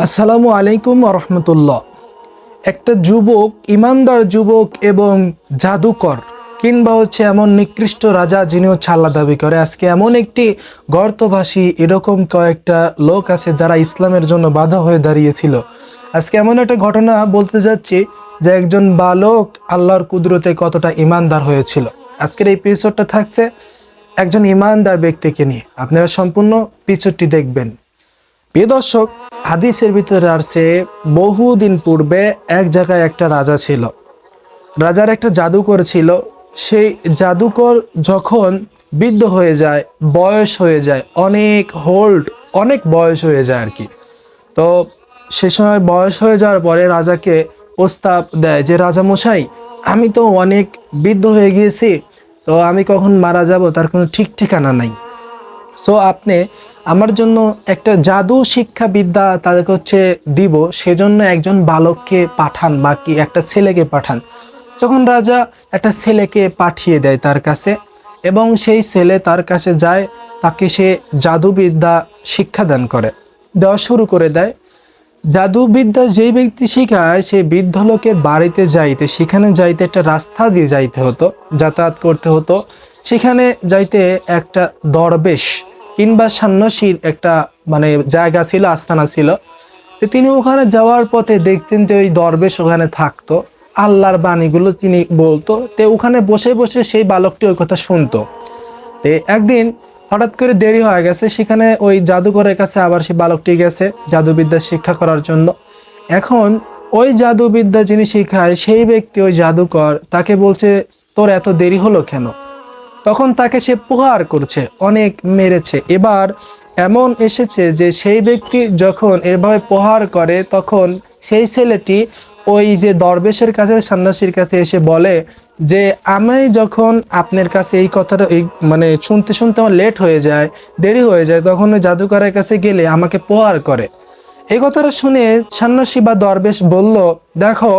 আসসালামু আলাইকুম রহমতুল্লাহ। একটা যুবক, ইমানদার যুবক এবং জাদুকর কিংবা এমন নিকৃষ্ট রাজা যিনি আল্লাহ দাবি করে, আজকে এমন একটি গর্তবাসী এরকম কয়েকটা লোক আছে যারা ইসলামের জন্য বাধা হয়ে দাঁড়িয়েছিল। আজকে এমন একটা ঘটনা বলতে যাচ্ছি যে একজন বালক আল্লাহর কুদরতে কতটা ইমানদার হয়েছিল। আজকের এই এপিসোডটা থাকছে একজন ইমানদার ব্যক্তিকে নিয়ে। আপনারা সম্পূর্ণ এপিসোডটি দেখবেন। প্রিয় দর্শক, হাদিসের ভিতরে আসছে বহুদিন পূর্বে এক জায়গায় একটা রাজা ছিল। রাজার একটা জাদুকর ছিল। সেই জাদুকর যখন বৃদ্ধ হয়ে যায়, বয়স হয়ে যায়, অনেক বয়স হয়ে যায় আর কি। তো সে সময় বয়স হয়ে যাওয়ার পরে রাজাকে প্রস্তাব দেয় যে রাজা মশাই, আমি তো অনেক বৃদ্ধ হয়ে গিয়েছি, তো আমি কখন মারা যাব তার কোনো ঠিক ঠিকানা নাই। সো আপনি আমার জন্য একটা জাদু শিক্ষা বিদ্যা তাদেরকে দিব, সেজন্য একজন বালককে পাঠান বা কি একটা ছেলেকে পাঠান। যখন রাজা একটা ছেলেকে পাঠিয়ে দেয় তার কাছে এবং সেই ছেলে তার কাছে যায়, তাকে সে জাদুবিদ্যা শিক্ষাদান দেওয়া শুরু করে দেয়। জাদুবিদ্যা যেই ব্যক্তি শিখায় সেই বৃদ্ধ লোকের বাড়িতে যাইতে, সেখানে যাইতে একটা রাস্তা দিয়ে যাইতে হতো, যাতায়াত করতে হতো। সেখানে যাইতে একটা দরবেশ কিংবা সন্ন্যাসীর একটা জায়গা ছিল, আস্তানা ছিল। তো তিনি ওখানে যাওয়ার পথে দেখতেন যে ওই দরবেশ ওখানে থাকতো, আল্লাহর বাণীগুলো তিনি বলতো। তো ওখানে বসে বসে সেই বালকটি ওই কথা শুনতো। তো একদিন হঠাৎ করে দেরি হয়ে গেছে, সেখানে ওই জাদুকরের কাছে আবার সেই বালকটি গেছে জাদুবিদ্যা শিক্ষা করার জন্য। এখন ওই জাদুবিদ্যা যিনি শিখায় সেই ব্যক্তি, ওই জাদুকর তাকে বলছে, তোর এত দেরি হলো কেন? তখন তাকে সে প্রহার করছে, অনেক মেরেছে। এবার এমন এসেছে যে সেই ব্যক্তি যখন এভাবে প্রহার করে, তখন সেই ছেলেটি ওই যে দরবেশের কাছে, সন্ন্যাসীর কাছে এসে বলে যে আমি যখন আপনার কাছে এই কথাটা শুনতে শুনতে আমার লেট হয়ে যায়, দেরি হয়ে যায়, তখন ওই জাদুকরের কাছে গেলে আমাকে প্রহার করে। এই কথাটা শুনে সন্ন্যাসী বা দরবেশ বলল, দেখো,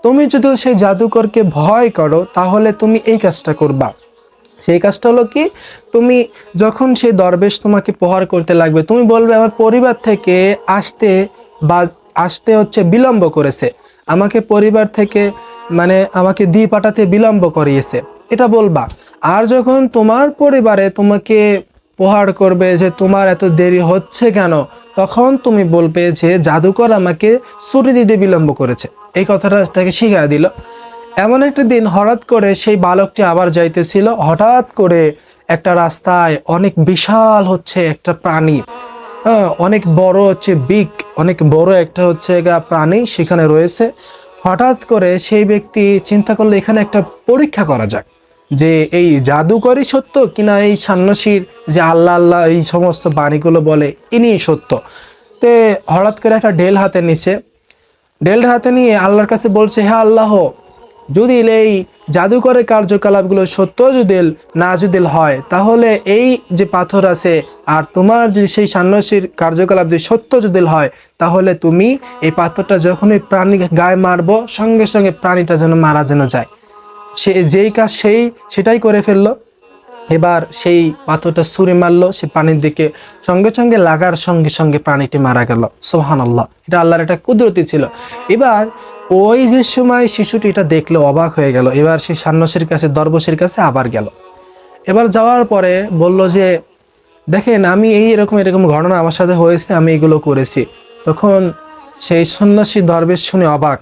তুমি যদি সেই জাদুকরকে ভয় করো তাহলে তুমি এই কাজটা করবা। সেই কাজটা হলো কি, তুমি যখন সেই দরবেশ তোমাকে প্রহার করতে লাগবে, তুমি বলবে আমার পরিবার থেকে আসতে বা বিলম্ব করেছে, আমাকে পরিবার থেকে আমাকে দিয়ে পাঠাতে বিলম্ব করিয়েছে, এটা বলবা। আর যখন তোমার পরিবারে তোমাকে প্রহার করবে যে তোমার এত দেরি হচ্ছে কেন, তখন তুমি বলবে যে জাদুকর আমাকে ছুটি দিতে বিলম্ব করেছে। এই কথাটা তাকে শিখিয়ে দিল। এমন একটা দিন হঠাৎ করে সেই বালকটি আবার যাইতেছিল, হঠাৎ করে একটা রাস্তায় অনেক বিশাল একটা প্রাণী, অনেক বড় অনেক বড় একটা প্রাণী সেখানে রয়েছে। হঠাৎ করে সেই ব্যক্তি চিন্তা করলো এখানে একটা পরীক্ষা করা যাক যে এই জাদুকরই সত্য কিনা এই সন্ন্যাসীর যে আল্লাহ আল্লাহ এই সমস্ত বাণীগুলো বলে ইনি সত্য। তে হঠাৎ করে একটা ঢেল হাতে নিয়ে আল্লাহর কাছে বলছে, হ্যাঁ আল্লাহ, যদি এই জাদুকরের কার্যকলাপগুলো সত্য যদি হয়, তাহলে এই যে পাথর আছে আর তোমার যদি সেই সন্ন্যাসীর কার্যকলাপ যদি সত্য যদি হয়, তাহলে তুমি এই পাথরটা যখনই প্রাণী গায়ে মারবো, সঙ্গে সঙ্গে প্রাণীটা যেন মারা যায়। সে যেই কাজ সেটাই করে ফেললো। এবার সেই পাথরটা ছুঁড়ে মারলো সে পানির দিকে, সঙ্গে সঙ্গে লাগার সঙ্গে সঙ্গে প্রাণীটি মারা গেল। সুবহানাল্লাহ, এটা আল্লাহর একটা কুদরতি ছিল। এবার ওই যে সময় শিশুটি এটা দেখলো, অবাক হয়ে গেল। এবার সেই সন্ন্যাসীর কাছে, দরবেশের কাছে আবার গেল। এবার যাওয়ার পরে বলল যে দেখেন, আমি এরকম ঘটনা আমার সাথে হয়েছে, আমি এগুলো করেছি। তখন সেই সন্ন্যাসী দরবেশ শুনে অবাক,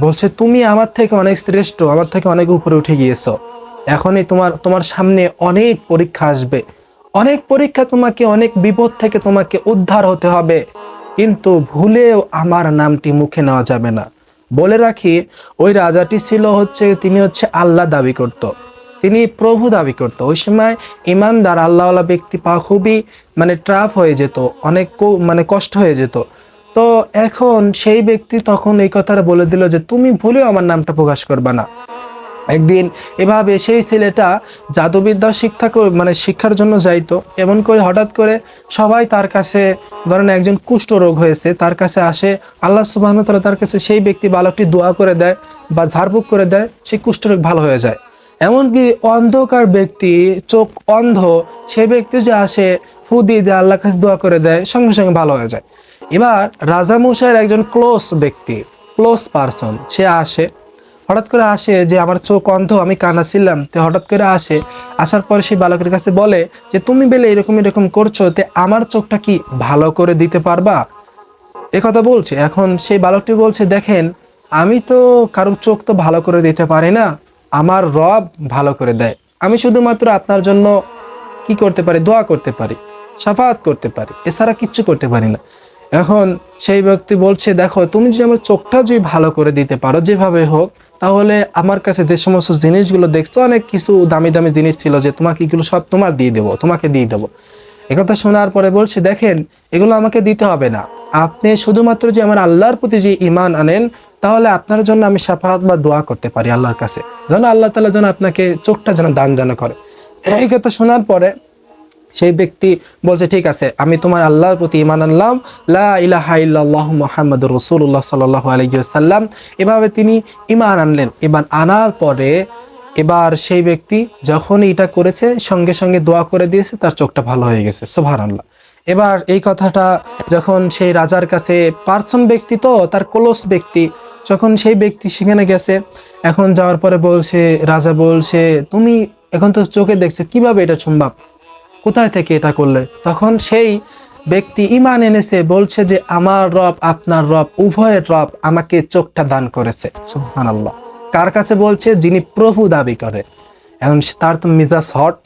বলছে তুমি আমার থেকে অনেক শ্রেষ্ঠ, আমার থেকে অনেক উপরে উঠে গিয়েছো। এখনই তোমার সামনে অনেক পরীক্ষা আসবে, অনেক পরীক্ষা, তোমাকে অনেক বিপদ থেকে তোমাকে উদ্ধার হতে হবে, কিন্তু ভুলেও আমার নামটি মুখে নেওয়া যাবে না। বলে রাখি, ওই রাজাটি ছিল তিনি আল্লাহ দাবি করত, তিনি প্রভু দাবি করত। ওই সময় ইমানদার আল্লাহওয়ালা ব্যক্তি পাওয়া খুবই ট্রাফ হয়ে যেত, অনেক কষ্ট হয়ে যেত। তো এখন সেই ব্যক্তি তখন এই কথাটা বলে দিল যে তুমি ভুলেও আমার নামটা প্রকাশ করবা না। একদিন এভাবে সেই ছেলেটা জাদুবিদ্যা শিক্ষার জন্য যাইতো। এমন করে হঠাৎ করে সবাই তার কাছে, ধরেন একজন কুষ্ঠ রোগ হয়েছে, তার কাছে আসে। আল্লাহ সুবহানাহু ওয়া তাআলা তার কাছে সেই ব্যক্তি বালকটি দোয়া করে দেয় বা ঝাড়ফুঁক করে দেয়, সেই কুষ্ঠ রোগ ভালো হয়ে যায়। এমনকি অন্ধকার ব্যক্তি, চোখ অন্ধ, সেই ব্যক্তি যে আসে, ফু দিয়ে দেয়, আল্লাহর কাছে দোয়া করে দেয়, সঙ্গে সঙ্গে ভালো হয়ে যায়। এবার রাজামশাইয়ের একজন ক্লোজ ব্যক্তি, ক্লোজ পারসন, সে আসে, হঠাৎ করে আসে যে আমার চোখ অন্ধ, আমি কানা ছিলাম, তো হঠাৎ করে আসে, আসার পরে সেই বালকের কাছে বলে যে তুমি বেলে এরকম এরকম করছো, তে আমার চোখটা কি ভালো করে দিতে পারবা? এ কথা বলছে। এখন সেই বালকটি বলছে, দেখেন আমি তো কারোর চোখ তো ভালো করে দিতে পারি না, আমার রব ভালো করে দেয়, আমি শুধুমাত্র আপনার জন্য কি করতে পারি, দোয়া করতে পারি, শাফাআত করতে পারি, এছাড়া কিচ্ছু করতে পারি না। এখন সেই ব্যক্তি বলছে, দেখো তুমি যদি আমার চোখটা যদি ভালো করে দিতে পারো যেভাবে হোক, তাহলে আমার কাছে যে সমস্ত জিনিসগুলো দেখছো, অনেক কিছু দামি দামি জিনিস ছিল, যে তোমাকে এগুলো সব তোমার দিয়ে দেবো, তোমাকে দিয়ে দেবো। একথা শোনার পরে বলছে, দেখেন এগুলো আমাকে দিতে হবে না, আপনি শুধুমাত্র যে আমার আল্লাহর প্রতি যে ঈমান আনেন, তাহলে আপনার জন্য আমি শাফাআত বা দোয়া করতে পারি আল্লাহর কাছে, যেন আল্লাহ তাআলা যেন আপনাকে চোখটা যেন দান যেন করে। এই কথা শোনার পরে সেই ব্যক্তি বলছে, ঠিক আছে, আমি তোমার আল্লাহর প্রতি ঈমান আনলাম, লা ইলাহা ইল্লাল্লাহু মুহাম্মাদুর রাসূলুল্লাহ সাল্লাল্লাহু আলাইহি ওয়াসাল্লাম। এভাবে তিনি ঈমান আনলেন। এবার আনার পরে এবার সেই ব্যক্তি যখন এটা করেছে, সঙ্গে সঙ্গে দোয়া করে দিয়েছে, তার চোখটা ভালো হয়ে গেছে, সুবহানাল্লাহ। এবার এই কথাটা যখন সেই রাজার কাছে, পার্সন ব্যক্তি তো তার ক্লোজ ব্যক্তি, যখন সেই ব্যক্তি সেখানে গেছে, এখন যাওয়ার পরে বলছে, রাজা বলছে, তুমি এখন তো চোখে দেখছো, কিভাবে এটা সম্ভব, কোথায় থেকে এটা করলে? তখন সেই ব্যক্তি ঈমান এনেছে, বলছে যে আমার রব আপনার রব উভয়ের রব আমাকে চোখটা দান করেছে, সুবহানাল্লাহ। কার কাছে বলছে? যিনি প্রভু দাবি করে। এখন তার তো মিজাজ হট,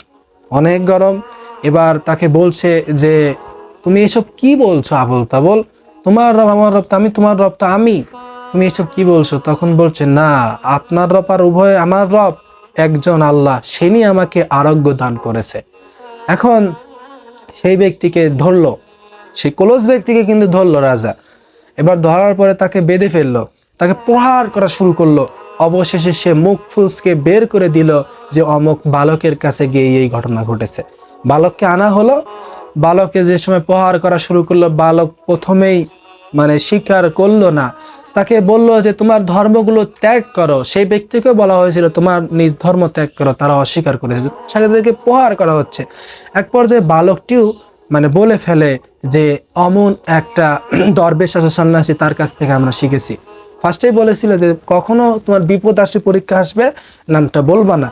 অনেক গরম। এবার তাকে বলছে যে তুমি এসব কি বলছো আবোল তাবোল, তোমার রব আমার রব তো আমি, তোমার রব তো আমি, তুমি এসব কি বলছো? তখন বলছে, না, আপনার রব আর উভয় আমার রব একজন আল্লাহ, তিনি আমাকে আরোগ্য দান করেছে। এখন সেই ব্যক্তিকে ধরলো, সেই ক্লোজ ব্যক্তিকে কিন্তু ধরলো রাজা। এবার ধরার পরে তাকে বেঁধে ফেললো, তাকে প্রহার করা শুরু করলো। অবশেষে সে মুখ ফুসকে বের করে দিল যে অমুক বালকের কাছে গিয়ে এই ঘটনা ঘটেছে। বালককে আনা হলো। বালককে যে সময় প্রহার করা শুরু করলো, বালক প্রথমেই মানে স্বীকার করলো না, তাকে বললো যে তোমার ধর্মগুলো ত্যাগ করো। সেই ব্যক্তিকে বলা হয়েছিল তোমার নিজ ধর্ম ত্যাগ করো, তারা অস্বীকার করেছে, ছেলেদেরকে প্রহার করা হচ্ছে। এক পর্যায়ে বালকটিও মানে বলে ফেলে যে অমন একটা দরবেশ আছে, সন্ন্যাসী, তার কাছ থেকে আমরা শিখেছি। ফার্স্টেই বলেছিল যে কখনো তোমার বিপদ আসবে, পরীক্ষা আসবে, নামটা বলবা না।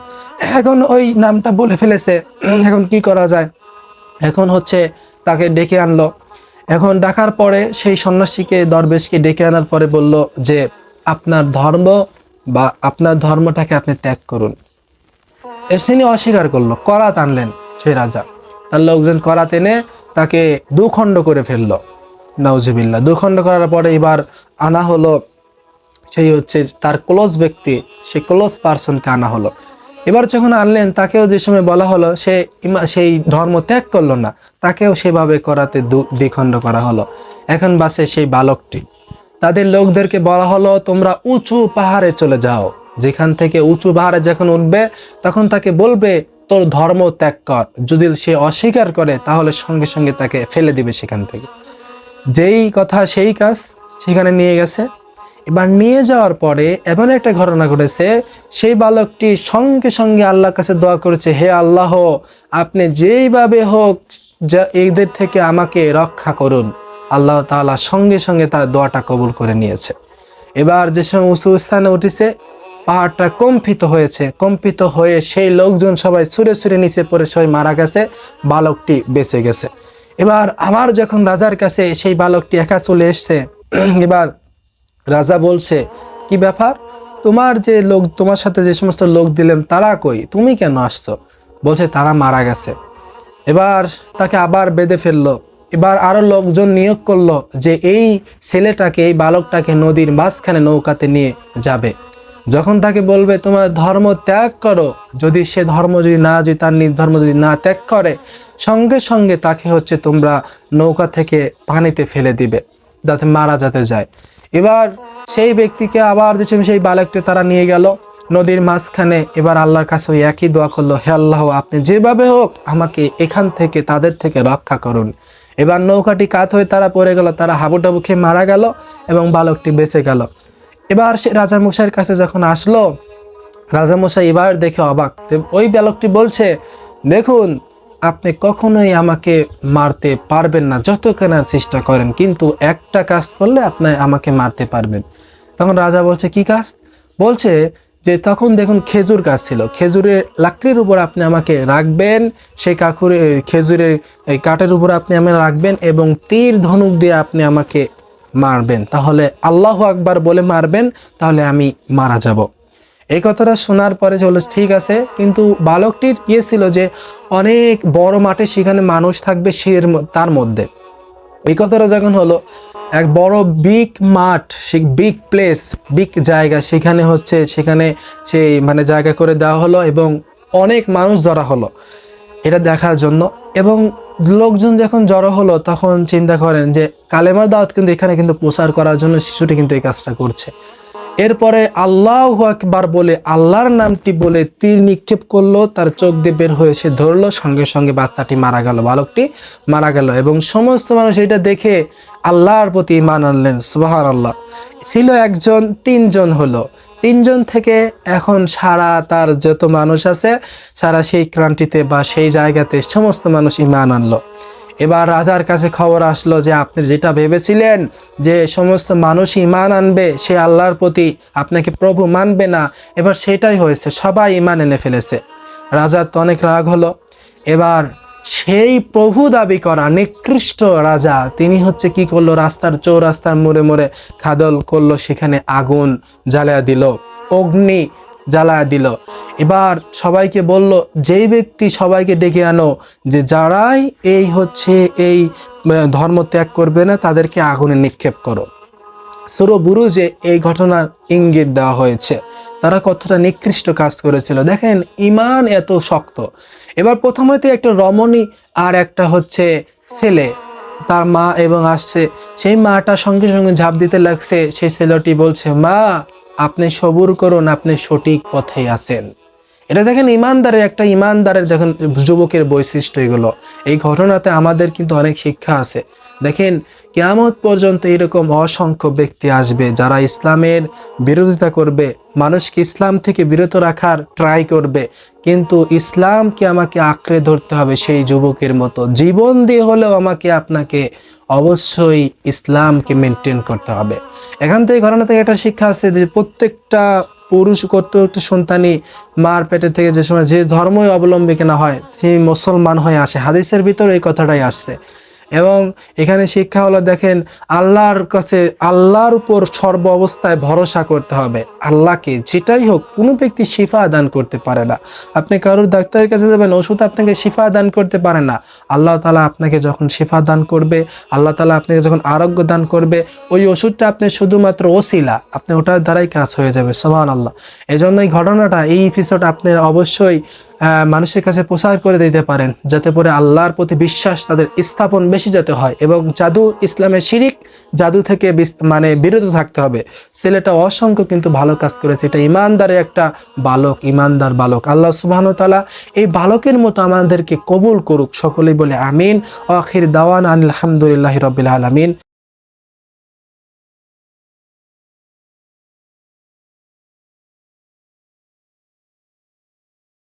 এখন ওই নামটা বলে ফেলেছে, এখন কি করা যায়? এখন হচ্ছে তাকে ডেকে আনলো। এখন ডাকার পরে সেই সন্ন্যাসীকে, দরবেশকে ডেকে আনার পরে বলল যে আপনার ধর্ম বা আপনার ধর্মটাকে আপনি ত্যাগ করুন। তিনি অস্বীকার করলো, করাত আনলেন সেই রাজা, তার লোকজন করাত এনে তাকে দুখণ্ড করে ফেললো, নাউজুবিল্লাহ। দুখণ্ড করার পরে এবার আনা হলো সেই হচ্ছে তার ক্লোজ ব্যক্তি, সেই ক্লোজ পার্সনকে আনা হলো। এবার যখন আনলেন, তাকেও যে সময় বলা হলো, সে সেই ধর্ম ত্যাগ করলো না, তাকেও সেভাবে করাতে দ্বিখণ্ড করা হলো। এখন বাসে সেই বালকটি, তাদের লোকদেরকে বলা হলো তোমরা উঁচু পাহাড়ে চলে যাও, যেখান থেকে উঁচু পাহাড়ে যখন উঠবে তখন তাকে বলবে তোর ধর্ম ত্যাগ কর, যদি সে অস্বীকার করে তাহলে সঙ্গে সঙ্গে তাকে ফেলে দিবে সেখান থেকে। যেই কথা সেই কাজ, সেখানে নিয়ে গেছে। এবার নিয়ে যাওয়ার পরে এমন একটা ঘটনা ঘটেছে, সেই বালকটি সঙ্গে সঙ্গে আল্লাহর কাছে দোয়া করেছে, হে আল্লাহ, আপনি যেইভাবে হোক যা এদের থেকে আমাকে রক্ষা করুন। আল্লাহ তাআলা সঙ্গে সঙ্গে তার দোয়াটা কবুল করে নিয়েছে। এবার যে সময় উঁচু স্থানে উঠেছে, পাহাড়টা কম্পিত হয়েছে, কম্পিত হয়ে সেই লোকজন সবাই ছুঁড়ে ছুঁড়ে নিচে পড়ে সবাই মারা গেছে, বালকটি বেঁচে গেছে। এবার আবার যখন রাজার কাছে সেই বালকটি একা চলে এসছে, এবার রাজা বলছে, কি ব্যাপার, তোমার যে লোক, তোমার সাথে যে সমস্ত লোক দিলেন তারা কই, তুমি কেন আসছো? বলছে তারা মারা গেছে। এবার তাকে আবার বেঁধে ফেললো। এবার আরো লোকজন নিয়োগ করলো যে এই ছেলেটাকে, এই বালকটাকে নদীর মাঝখানে নৌকাতে নিয়ে যাবে। যখন তাকে বলবে তোমার ধর্ম ত্যাগ করো, যদি সে ধর্ম যদি তার নিজ ধর্ম যদি না ত্যাগ করে, সঙ্গে সঙ্গে তাকে হচ্ছে তোমরা নৌকা থেকে পানিতে ফেলে দিবে, যাতে মারা যেতে যায়। এবার সেই ব্যক্তিকে আবার যে সেই বালককে তারা নিয়ে গেল নদীর মাঝখানে। এবার আল্লাহর কাছে ওই একই দোয়া করলো, হে আল্লাহ, আপনি যেভাবে হোক আমাকে এখান থেকে, তাদের থেকে রক্ষা করুন। এবার নৌকাটি কাত হয়ে তারা পড়ে গেল, তারা হাবুডাবু খেয়ে মারা গেল এবং বালকটি বেঁচে গেল। এবার সে রাজামশাইয়ের কাছে যখন আসলো, রাজামশাই এবার দেখে অবাক। ওই বালকটি বলছে, দেখুন আপনি কখনোই আমাকে মারতে পারবেন না, যত কেনার চেষ্টা করেন, কিন্তু একটা কাজ করলে আপনি আমাকে মারতে পারবেন। তখন রাজা বলছে কি কাজ? বলছে যে তখন দেখুন খেজুর গাছ ছিল, খেজুরের লাকড়ির উপর আপনি আমাকে রাখবেন, সেই খেজুরের এই কাঠের উপর আপনি আমাকে রাখবেন এবং তীর ধনুক দিয়ে আপনি আমাকে মারবেন, তাহলে আল্লাহু আকবার বলে মারবেন, তাহলে আমি মারা যাব। এই কথাটা শোনার পরে যে হলো ঠিক আছে, কিন্তু বালকটির ছিল যে অনেক বড় মাঠে সেখানে মানুষ থাকবে তার মধ্যে। এই কথাটা যখন হলো, এক বড় বিগ মাঠ, সেই বিগ প্লেস, বিগ জায়গা, সেখানে সেই মানে জায়গা করে দেওয়া হলো এবং অনেক মানুষ জড়া হলো এটা দেখার জন্য। এবং লোকজন যখন জড়ো হলো তখন চিন্তা করেন যে কালেমার দাওয়াত কিন্তু এখানে কিন্তু প্রচার করার জন্য শিশুটি কিন্তু এই কাজটা করছে। এরপরে আল্লাহু আকবার বলে আল্লাহর নামটি বলে তীর নিক্ষেপ করলো, তার চোখ দিয়ে বের হয়ে সে ধরলো, সঙ্গে সঙ্গে বাচ্চাটি মারা গেল, বালকটি মারা গেল। এবং সমস্ত মানুষ এটা দেখে আল্লাহর প্রতি ঈমান আনলেন। সুবহানাল্লাহ। ছিল একজন, তিনজন হলো, তিনজন থেকে এখন সারা তার যত মানুষ আছে সারা সেই ক্রান্তিতে বা সেই জায়গাতে সমস্ত মানুষ ঈমান আনলো। এবার রাজার কাছে খবর আসলো যে আপনি যেটা ভেবেছিলেন যে সমস্ত মানুষ ঈমান আনবে, সে আল্লাহর প্রতি আপনাকে প্রভু মানবে না, এবার সেটাই হয়েছে, সবাই ঈমান এনে ফেলেছে। রাজার তো অনেক রাগ হলো। এবার সেই প্রভু দাবি করা নিকৃষ্ট রাজা তিনি কি করলো, রাস্তার চৌরাস্তার মোড়ে মোড়ে খাদল করলো, সেখানে আগুন জ্বালায়া দিল, অগ্নি জ্বালায়া দিল। এবার সবাইকে বলল, যেই ব্যক্তি সবাইকে ডেকে আনো যে যারাই এই ধর্ম ত্যাগ করবে না তাদেরকে আগুনে নিক্ষেপ করো। সূরা বুরুজে এই ঘটনার ইঙ্গিত দেওয়া হয়েছে, তারা কতটা নিকৃষ্ট কাজ করেছিল। দেখেন ঈমান এত শক্ত। এবার প্রথমত একটা রমণী আর একটা ছেলে, তার মা এবং আসছে, সেই মাটা সঙ্গে সঙ্গে ঝাঁপ দিতে লাগছে। সেই ছেলেটি বলছে, মা আপনি সবুর করুন, আপনি সঠিক পথেই আছেন। এটা দেখেন ইমানদারের দেখেন যুবকের বৈশিষ্ট্য এগুলো। এই ঘটনাতে আমাদের কিন্তু অনেক শিক্ষা আছে। দেখেন কিয়ামত পর্যন্ত এরকম অসংখ্য ব্যক্তি আসবে যারা ইসলামের বিরোধিতা করবে, মানুষকে ইসলাম থেকে বিরত রাখার ট্রাই করবে, কিন্তু ইসলামকে আমাকে আঁকড়ে ধরতে হবে সেই যুবকের মতো, জীবন দিয়ে হলেও আপনাকে অবশ্যই ইসলামকে মেনটেন করতে হবে। এখান থেকে ঘটনা থেকে একটা শিক্ষা আছে যে প্রত্যেকটা প্রত্যেকটা সন্তানই মার পেটে থেকে যে সময় যে ধর্মই অবলম্বী না হয় সে মুসলমান হয়ে আসে। হাদিসের ভিতরে এই কথাটাই আসছে। এবং এখানে শিক্ষা হলো, দেখেন আল্লাহর উপর সর্ব অবস্থায় ভরসা করতে হবে। আল্লাহকে যেটাই হোক, কোনো ব্যক্তি শিফা দান করতে পারে না। আপনি কারোর ডাক্তারের কাছে যাবেন, ওষুধ আপনাকে শিফা দান করতে পারে না। আল্লাহ তাআলা আপনাকে যখন শিফা দান করবে, আল্লাহ তাআলা আপনাকে যখন আরোগ্য দান করবে, ওই ওষুধটা আপনি শুধুমাত্র ওসিলা, আপনি ওটার দ্বারাই কাজ হয়ে যাবে। সুবহানাল্লাহ। এই জন্য এই এপিসোড আপনি অবশ্যই মানুষের কাছে প্রচার করে দিতে পারেন, যাতে করে আল্লাহর প্রতি বিশ্বাস তাদের স্থাপন বেশি যাতে হয়। এবং ইসলামের শিরিক জাদু থেকে বিরত থাকতে হবে। ছেলেটা অসংখ্য কিন্তু ভালো কাজ করেছে, এটা ইমানদারের একটা ইমানদার বালক। আল্লাহ সুবহানাহু ওয়া তাআলা এই বালকের মতো আমাদেরকে কবুল করুক। সকলেই বলে আমিন। আখির দাওয়ানা আলহামদুলিল্লাহি রাব্বিল আলামিন।